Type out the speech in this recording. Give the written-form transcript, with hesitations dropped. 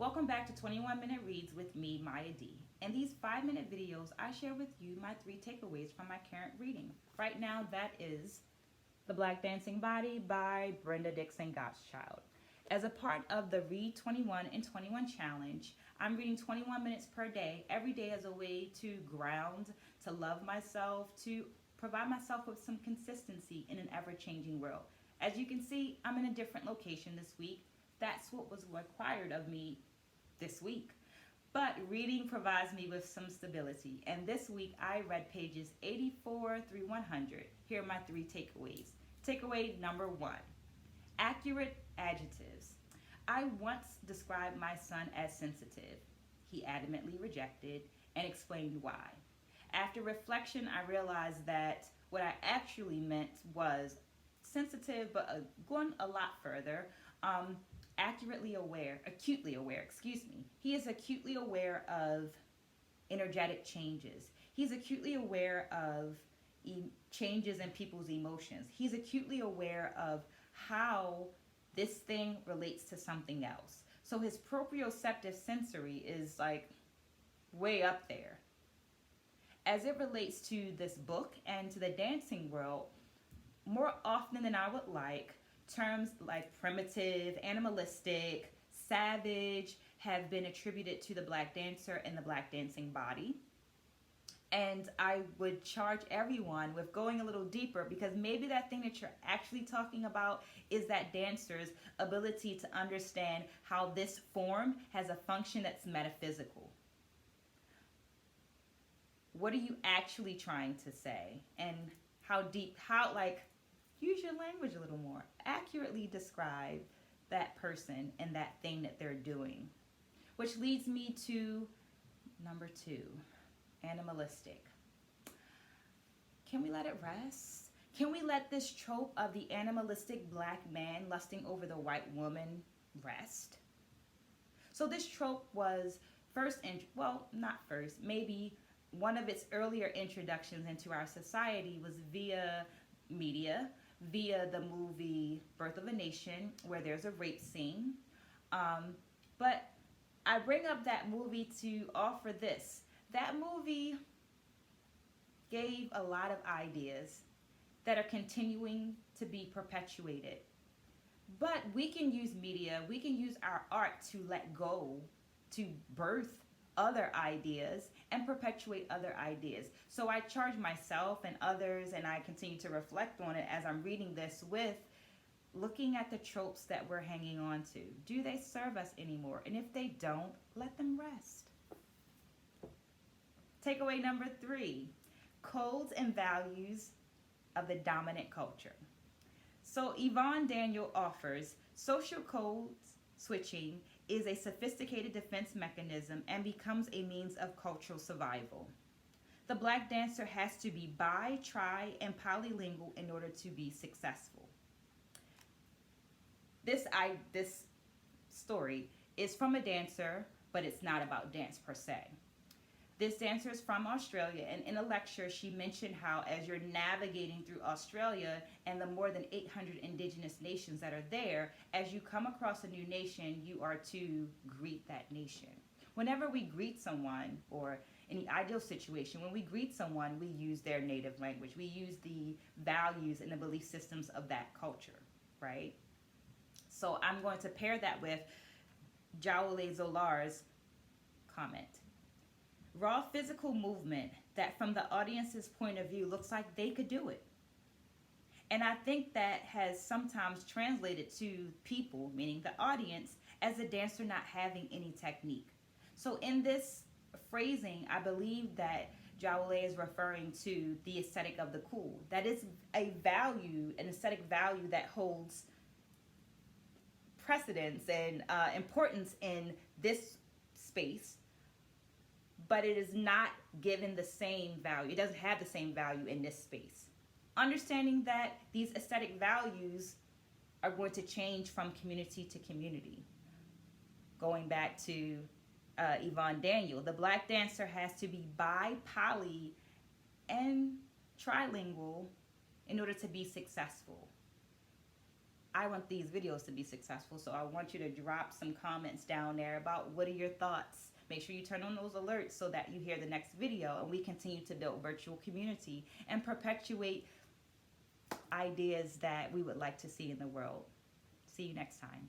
Welcome back to 21 Minute Reads with me, Maya D. In these 5-minute videos, I share with you my 3 takeaways from my current reading. Right now, that is The Black Dancing Body by Brenda Dixon Gottschild. As a part of the Read 21 in 21 challenge, I'm reading 21 minutes per day, every day as a way to ground, to love myself, to provide myself with some consistency in an ever-changing world. As you can see, I'm in a different location this week. That's what was required of me this week. But reading provides me with some stability. And this week I read pages 84 through 100. Here are my 3 takeaways. Takeaway number 1, accurate adjectives. I once described my son as sensitive. He adamantly rejected and explained why. After reflection, I realized that what I actually meant was sensitive, but going a lot further. Acutely aware. He is acutely aware of energetic changes. He's acutely aware of changes in people's emotions. He's acutely aware of how this thing relates to something else. So his proprioceptive sensory is like way up there. As it relates to this book and to the dancing world, more often than I would like, terms like primitive, animalistic, savage have been attributed to the black dancer and the black dancing body. And I would charge everyone with going a little deeper, because maybe that thing that you're actually talking about is that dancer's ability to understand how this form has a function that's metaphysical. What are you actually trying to say? And how deep, use your language a little more. Accurately describe that person and that thing that they're doing. Which leads me to number 2, animalistic. Can we let it rest? Can we let this trope of the animalistic black man lusting over the white woman rest? So this trope was maybe one of its earlier introductions into our society was via media, via the movie Birth of a Nation, where there's a rape scene. But I bring up that movie to offer this. That movie gave a lot of ideas that are continuing to be perpetuated. But we can use media, we can use our art to let go, to birth other ideas and perpetuate other ideas. So I charge myself and others, and I continue to reflect on it as I'm reading this, with looking at the tropes that we're hanging on to. Do they serve us anymore? And if they don't, let them rest. Takeaway number 3, codes and values of the dominant culture. So Yvonne Daniel offers social codes switching is a sophisticated defense mechanism and becomes a means of cultural survival. The black dancer has to be bi, tri, and polylingual in order to be successful. This story is from a dancer, but it's not about dance per se. This dancer is from Australia, and in a lecture she mentioned how, as you're navigating through Australia and the more than 800 indigenous nations that are there, as you come across a new nation, you are to greet that nation. Whenever we greet someone, or any ideal situation, when we greet someone, we use their native language. We use the values and the belief systems of that culture, right? So I'm going to pair that with Jawole Zolar's comment. Raw physical movement that from the audience's point of view looks like they could do it. And I think that has sometimes translated to people, meaning the audience, as a dancer not having any technique. So in this phrasing, I believe that Jawole is referring to the aesthetic of the cool. That is a value, an aesthetic value that holds precedence and importance in this space, but it is not given the same value. It doesn't have the same value in this space. Understanding that these aesthetic values are going to change from community to community. Going back to Yvonne Daniel, the black dancer has to be bi, poly, and trilingual in order to be successful. I want these videos to be successful. So I want you to drop some comments down there about what are your thoughts. Make sure you turn on those alerts so that you hear the next video, and we continue to build virtual community and perpetuate ideas that we would like to see in the world. See you next time.